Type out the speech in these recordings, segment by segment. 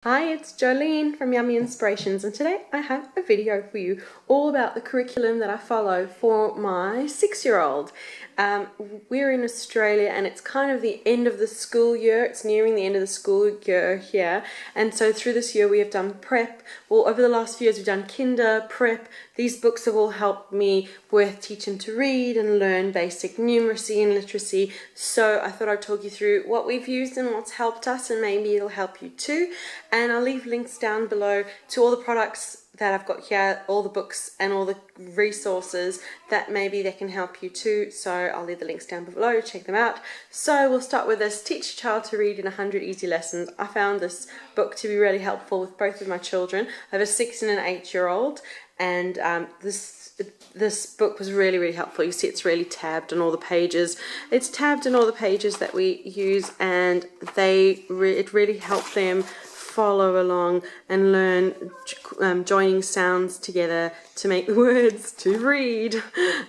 Hi, it's Jolene from Yummy Inspirations, and today I have a video for you all about the curriculum that I follow for my 6-year-old. We're in Australia and it's kind of the end of the school year. It's nearing the end of the school year here, and so through this year we have done prep. Well, over the last few years we've done kinder, prep. These books have all helped me with teach him to read and learn basic numeracy and literacy, so I thought I'd talk you through what we've used and what's helped us, and maybe it'll help you too. And I'll leave links down below to all the products that I've got here, all the books and all the resources that maybe they can help you too. So I'll leave the links down below, check them out. So we'll start with this, Teach Your Child to Read in 100 Easy Lessons. I found this book to be really helpful with both of my children. I have a 6 and an 8-year-old, and this book was really helpful. You see it's really tabbed on all the pages. It's tabbed on all the pages that we use, and it really helped them follow along and learn joining sounds together to make the words to read.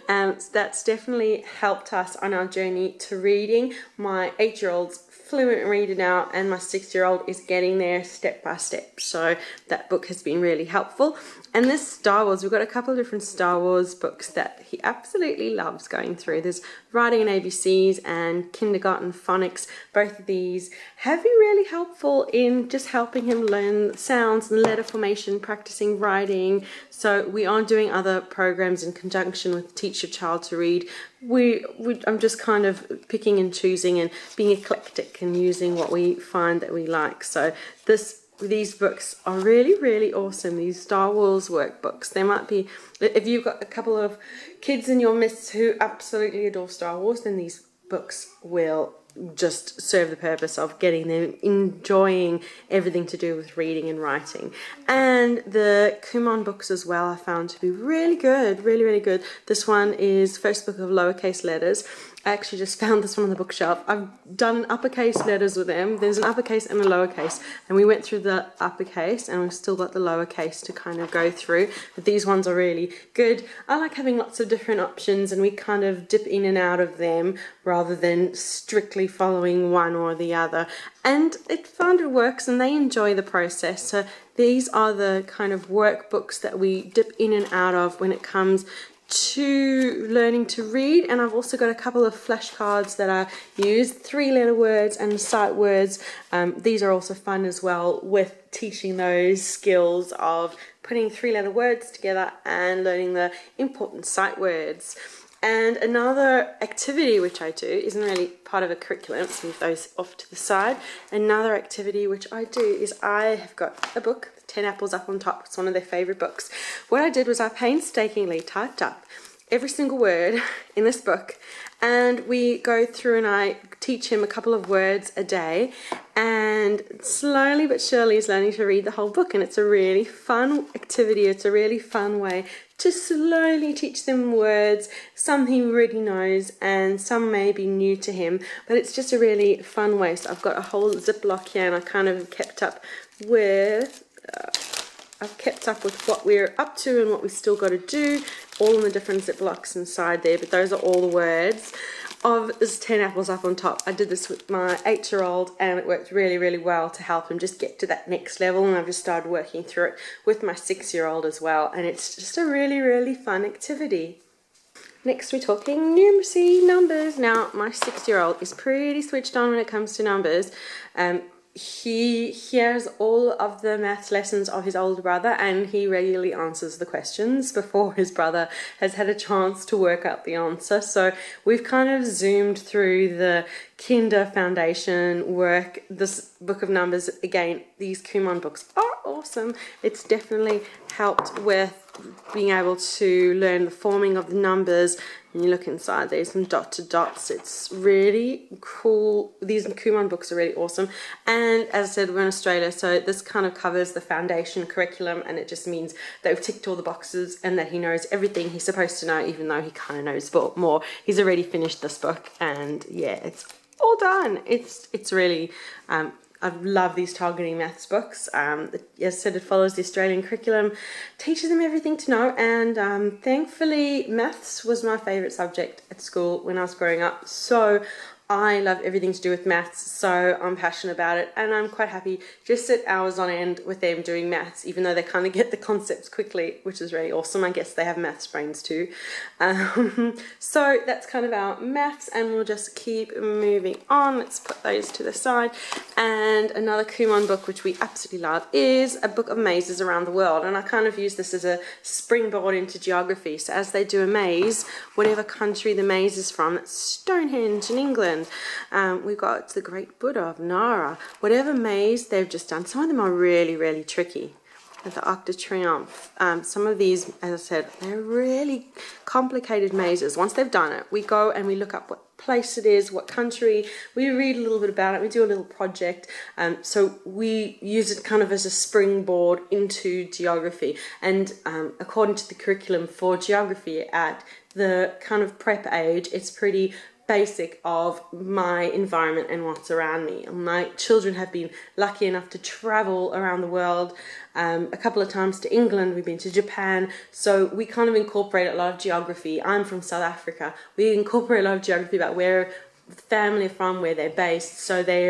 That's definitely helped us on our journey to reading. My 8-year-old's fluent reader now, and my 6-year-old is getting there step by step, so that book has been really helpful. And this Star Wars, we've got a couple of different Star Wars books that he absolutely loves going through. There's Writing and ABCs and Kindergarten Phonics. Both of these have been really helpful in just helping him learn sounds and letter formation, practicing writing. So we are doing other programs in conjunction with Teach Your Child to Read. I'm just kind of picking and choosing and being eclectic and using what we find that we like. So these books are really awesome, these Star Wars workbooks. They might be, if you've got a couple of kids in your midst who absolutely adore Star Wars, then these books will just serve the purpose of getting them enjoying everything to do with reading and writing. And the Kumon books as well I found to be really good, really good. This one is First Book of Lowercase Letters. I actually just found this one on the bookshelf. I've done uppercase letters with them. There's an uppercase and a lowercase, and we went through the uppercase and we've still got the lowercase to kind of go through, but these ones are really good. I like having lots of different options, and we kind of dip in and out of them rather than strictly following one or the other, and it found it works and they enjoy the process. So these are the kind of workbooks that we dip in and out of when it comes to learning to read. And I've also got a couple of flashcards that I use, 3-letter words and sight words. These are also fun as well with teaching those skills of putting 3-letter words together and learning the important sight words. And another activity which I do isn't really part of a curriculum, let's move those off to the side. Another activity which I do is I have got a book, 10 Apples up on top. It's one of their favourite books. What I did was I painstakingly typed up every single word in this book, and we go through and I teach him a couple of words a day, and slowly but surely he's learning to read the whole book, and it's a really fun activity. It's a really fun way to slowly teach them words. Some he already knows and some may be new to him, but it's just a really fun way. So I've got a whole Ziploc here, and I kind of kept up with what we're up to and what we've still got to do, all in the different Ziplocs inside there, but those are all the words of this 10 Apples up on top. I did this with my 8-year-old and it worked really well to help him just get to that next level, and I've just started working through it with my 6-year-old as well, and it's just a really fun activity. Next we're talking numeracy numbers. Now my 6-year-old is pretty switched on when it comes to numbers. He hears all of the maths lessons of his older brother, and he regularly answers the questions before his brother has had a chance to work out the answer. So we've kind of zoomed through the kinder foundation work. This book of numbers, again, these Kumon books are awesome. It's definitely helped with being able to learn the forming of the numbers. And you look inside, there's some dotted dots. It's really cool. These Kumon books are really awesome. And as I said, we're in Australia, so this kind of covers the foundation curriculum, and it just means that we've ticked all the boxes and that he knows everything he's supposed to know, even though he kind of knows more. He's already finished this book, and yeah, it's all done. It's really I love these targeting maths books. As I said, it follows the Australian curriculum, teaches them everything to know, and thankfully maths was my favourite subject at school when I was growing up, so I love everything to do with maths, so I'm passionate about it, and I'm quite happy just sit hours on end with them doing maths, even though they kind of get the concepts quickly, which is really awesome. I guess they have maths brains too. So that's kind of our maths, and we'll just keep moving on. Let's put those to the side. And another Kumon book, which we absolutely love, is a book of mazes around the world, and I kind of use this as a springboard into geography. So as they do a maze, whatever country the maze is from, that's Stonehenge in England. We've got the Great Buddha of Nara. Whatever maze they've just done, some of them are really, really tricky. At the Arc de Triomphe, some of these, as I said, they're really complicated mazes. Once they've done it, we go and we look up what place it is, what country, we read a little bit about it, we do a little project, so we use it kind of as a springboard into geography. And according to the curriculum for geography at the kind of prep age, it's pretty basic of my environment and what's around me. My children have been lucky enough to travel around the world a couple of times to England. We've been to Japan, so we kind of incorporate a lot of geography. I'm from South Africa. We incorporate a lot of geography about where the family are from, where they're based, so they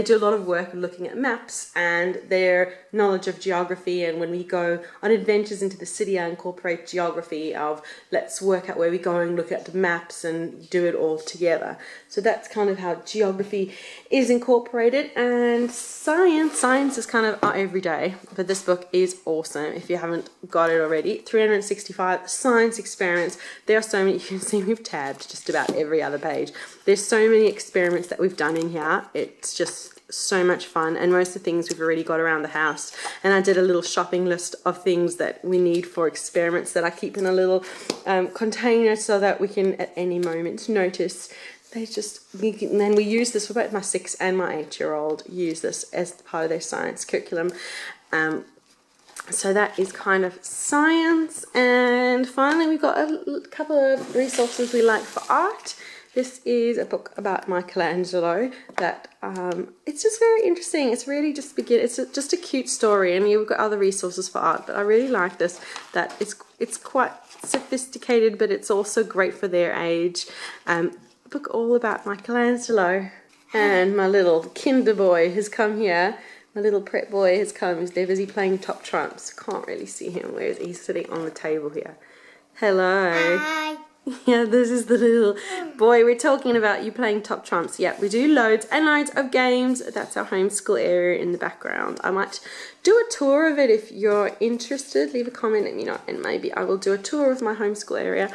do a lot of work looking at maps and their knowledge of geography. And when we go on adventures into the city, I incorporate geography of let's work out where we're going, look at the maps and do it all together. So that's kind of how geography is incorporated. And science is kind of our everyday, but this book is awesome if you haven't got it already. 365 science experiments. There are so many. You can see we've tabbed just about every other page. There's so many experiments that we've done in here. It's just so much fun, and most of the things we've already got around the house. And I did a little shopping list of things that we need for experiments that I keep in a little container so that we can at any moment notice. And then we use this for both my 6 and my 8-year-old, use this as part of their science curriculum. So that is kind of science. And finally, we've got a couple of resources we like for art. This is a book about Michelangelo that it's just very interesting. It's really just just a cute story, and you've got other resources for art, but I really like this, that it's quite sophisticated, but it's also great for their age. A book all about Michelangelo. And my little kinder boy has come here. My little prep boy has come. They're busy playing top trumps. Can't really see him. Where is he? He's sitting on the table here. Hello. Hi. Yeah, this is the little boy we're talking about, you playing top trumps. Yeah, we do loads and loads of games. That's our homeschool area in the background. I might do a tour of it if you're interested. Leave a comment, let me know, and maybe I will do a tour of my homeschool area.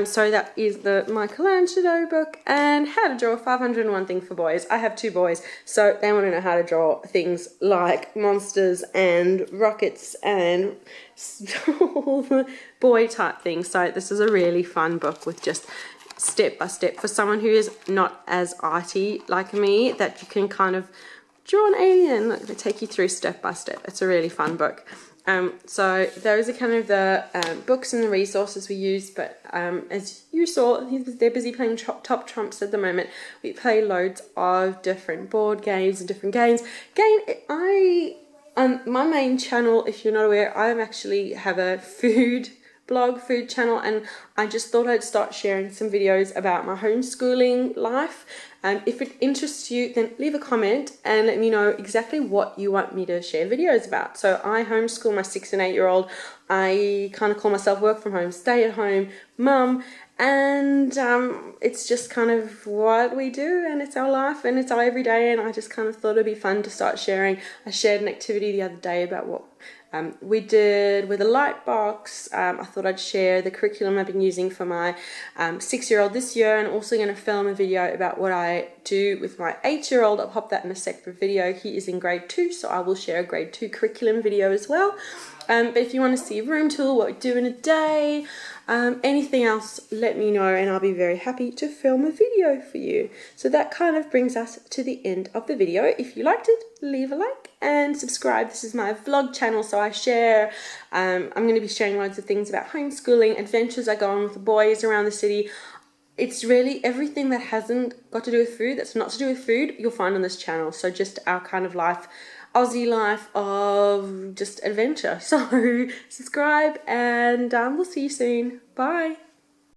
So that is the Michelangelo book, and how to draw 501 things for boys. I have 2 boys, so they want to know how to draw things like monsters and rockets and boy type things. So this is a really fun book with just step by step for someone who is not as arty like me, that you can kind of draw an alien. Look, they take you through step by step. It's a really fun book. So those are kind of the books and the resources we use, but as you saw, they're busy playing top trumps at the moment. We play loads of different board games and different games. My main channel, if you're not aware, I actually have a food channel, and I just thought I'd start sharing some videos about my homeschooling life. If it interests you, then leave a comment and let me know exactly what you want me to share videos about. So I homeschool my 6 and 8-year-old. I kind of call myself work from home, stay at home mum, and it's just kind of what we do, and it's our life and it's our everyday, and I just kind of thought it'd be fun to start sharing. I shared an activity the other day about what we did with a light box. I thought I'd share the curriculum I've been using for my 6-year-old this year, and also going to film a video about what I do with my 8-year-old. I'll pop that in a separate video. He is in grade 2, so I will share a grade 2 curriculum video as well. But if you want to see a room tour, what we do in a day, anything else, let me know, and I'll be very happy to film a video for you. So that kind of brings us to the end of the video. If you liked it, leave a like and subscribe. This is my vlog channel, so I share, I'm going to be sharing loads of things about homeschooling, adventures I go on with the boys around the city. It's really everything that hasn't got to do with food, that's not to do with food, you'll find on this channel. So just our kind of life, Aussie life of just adventure. So subscribe, and we'll see you soon. Bye.